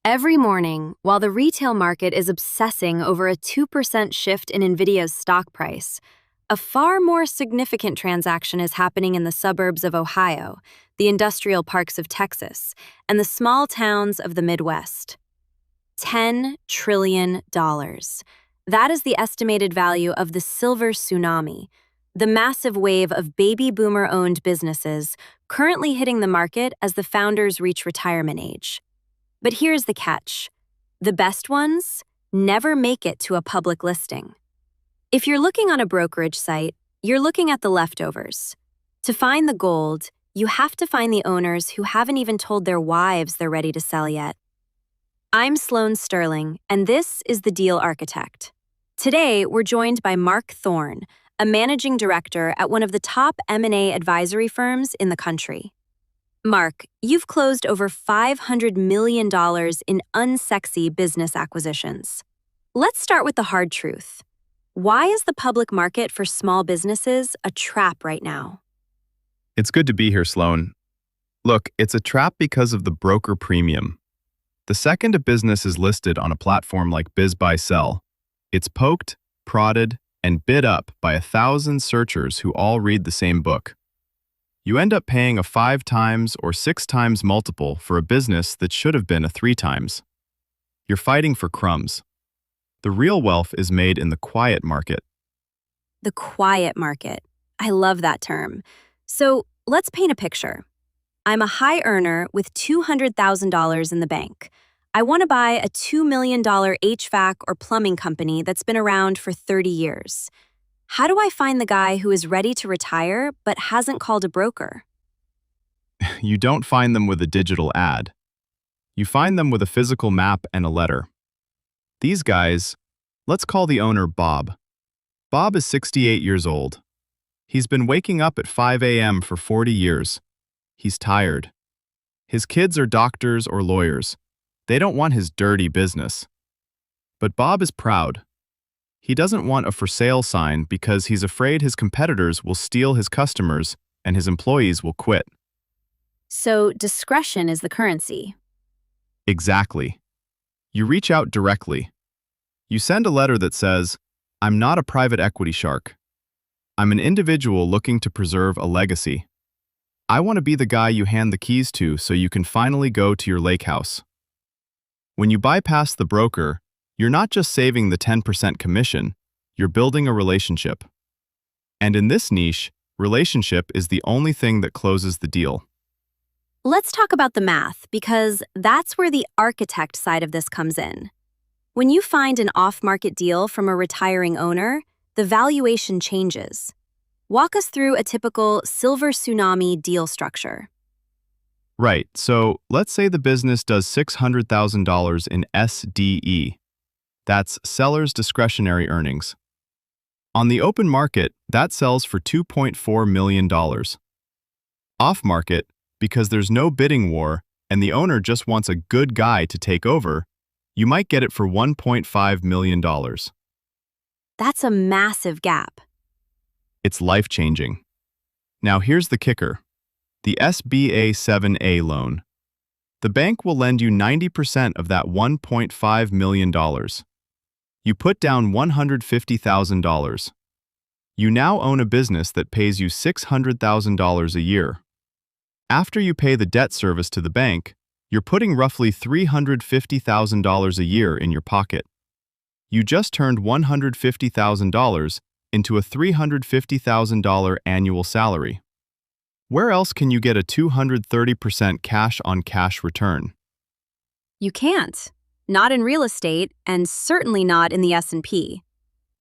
Every morning, while the retail market is obsessing over a 2% shift in NVIDIA's stock price, a far more significant transaction is happening in the suburbs of Ohio, the industrial parks of Texas, and the small towns of the Midwest. $10 trillion. That is the estimated value of the silver tsunami, the massive wave of baby boomer-owned businesses currently hitting the market as the founders reach retirement age. But here's the catch. The best ones never make it to a public listing. If you're looking on a brokerage site, you're looking at the leftovers. To find the gold, you have to find the owners who haven't even told their wives they're ready to sell yet. I'm Sloane Sterling, and this is The Deal Architect. Today, we're joined by Mark Thorne, a managing director at one of the top M&A advisory firms in the country. Mark, you've closed over $500 million in unsexy business acquisitions. Let's start with the hard truth. Why is the public market for small businesses a trap right now? It's good to be here, Sloane. Look, it's a trap because of the broker premium. The second a business is listed on a platform like BizBuySell, it's poked, prodded, and bid up by 1,000 searchers who all read the same book. You end up paying a 5 times or 6 times multiple for a business that should have been a 3 times. You're fighting for crumbs. The real wealth is made in the quiet market. The quiet market. I love that term. So let's paint a picture. I'm a high earner with $200,000 in the bank. I want to buy a $2 million HVAC or plumbing company that's been around for 30 years. How do I find the guy who is ready to retire but hasn't called a broker? You don't find them with a digital ad. You find them with a physical map and a letter. These guys, let's call the owner Bob. Bob is 68 years old. He's been waking up at 5 a.m. for 40 years. He's tired. His kids are doctors or lawyers. They don't want his dirty business. But Bob is proud. He doesn't want a for sale sign because he's afraid his competitors will steal his customers and his employees will quit. So discretion is the currency. Exactly. You reach out directly. You send a letter that says, "I'm not a private equity shark. I'm an individual looking to preserve a legacy. I want to be the guy you hand the keys to so you can finally go to your lake house." When you bypass the broker, you're not just saving the 10% commission, you're building a relationship. And in this niche, relationship is the only thing that closes the deal. Let's talk about the math, because that's where the architect side of this comes in. When you find an off-market deal from a retiring owner, the valuation changes. Walk us through a typical silver tsunami deal structure. Right, so let's say the business does $600,000 in SDE. That's seller's discretionary earnings. On the open market, that sells for $2.4 million. Off market, because there's no bidding war and the owner just wants a good guy to take over, you might get it for $1.5 million. That's a massive gap. It's life-changing. Now here's the kicker. The SBA 7A loan. The bank will lend you 90% of that $1.5 million. You put down $150,000. You now own a business that pays you $600,000 a year. After you pay the debt service to the bank, you're putting roughly $350,000 a year in your pocket. You just turned $150,000 into a $350,000 annual salary. Where else can you get a 230% cash-on-cash return? You can't. Not in real estate, and certainly not in the S&P.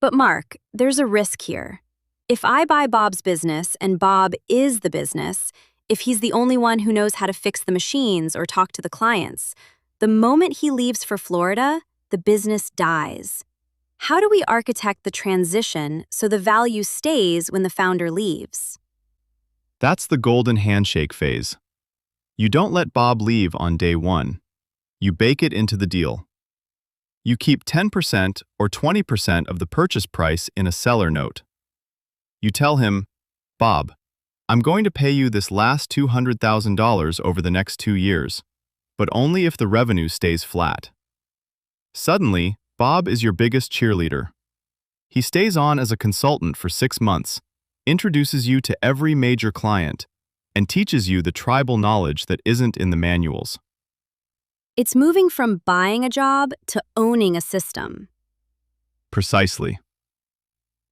But Mark, there's a risk here. If I buy Bob's business and Bob is the business, if he's the only one who knows how to fix the machines or talk to the clients, the moment he leaves for Florida, the business dies. How do we architect the transition so the value stays when the founder leaves? That's the golden handshake phase. You don't let Bob leave on day one. You bake it into the deal. You keep 10% or 20% of the purchase price in a seller note. You tell him, "Bob, I'm going to pay you this last $200,000 over the next 2 years. but only if the revenue stays flat. Suddenly, Bob is your biggest cheerleader. He stays on as a consultant for 6 months, introduces you to every major client, and teaches you the tribal knowledge that isn't in the manuals. It's moving from buying a job to owning a system. Precisely.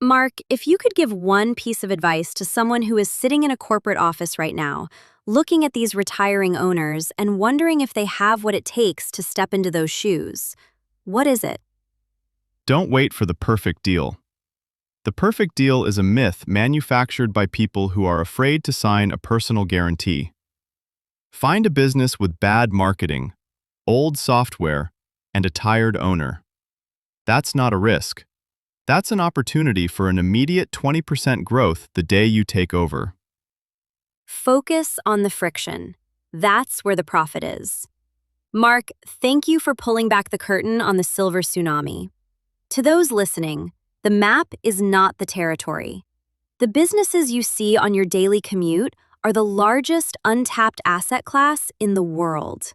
Mark, if you could give one piece of advice to someone who is sitting in a corporate office right now, looking at these retiring owners and wondering if they have what it takes to step into those shoes, what is it? Don't wait for the perfect deal. The perfect deal is a myth manufactured by people who are afraid to sign a personal guarantee. Find a business with bad marketing, old software, and a tired owner. That's not a risk. That's an opportunity for an immediate 20% growth the day you take over. Focus on the friction. That's where the profit is. Mark, thank you for pulling back the curtain on the silver tsunami. To those listening, the map is not the territory. The businesses you see on your daily commute are the largest untapped asset class in the world.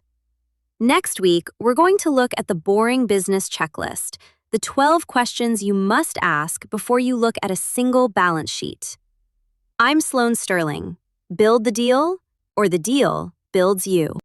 Next week, we're going to look at the boring business checklist, the 12 questions you must ask before you look at a single balance sheet. I'm Sloane Sterling. Build the deal, or the deal builds you.